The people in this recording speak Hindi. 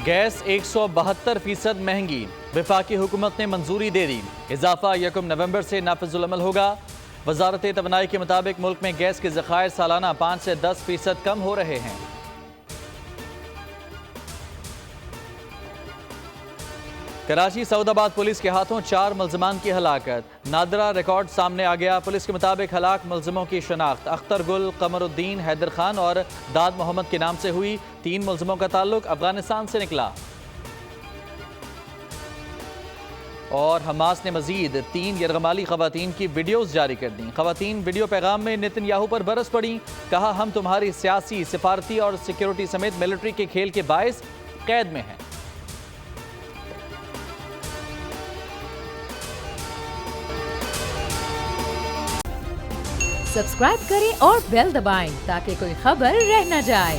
गैस 172% महंगी, वफाकी हुकूमत ने मंजूरी दे दी। इजाफा 1 नवंबर से नाफिजुल अमल होगा। वजारत तवानाई के मुताबिक मुल्क में गैस के ज़खायर सालाना 5 से 10% कम हो रहे हैं। कराची सऊदाबाद पुलिस के हाथों 4 मुल्ज़मान की हलाकत, नादरा रिकॉर्ड सामने आ गया। पुलिस के मुताबिक हलाक मुल्ज़मों की शनाख्त अख्तर गुल, कमरुद्दीन, हैदर खान और दाद मोहम्मद के नाम से हुई। 3 मुल्ज़मों का ताल्लुक अफगानिस्तान से निकला। और हमास ने मजीद 3 यरगमाली खवातीन की वीडियोस जारी कर दी। खवातीन वीडियो पैगाम में नेतन्याहू पर बरस पड़ी। कहा, हम तुम्हारी सियासी, सिफारती और सिक्योरिटी समेत मिलिट्री के खेल के बायस कैद में हैं। सब्सक्राइब करें और बेल दबाएं ताकि कोई खबर रह न जाए।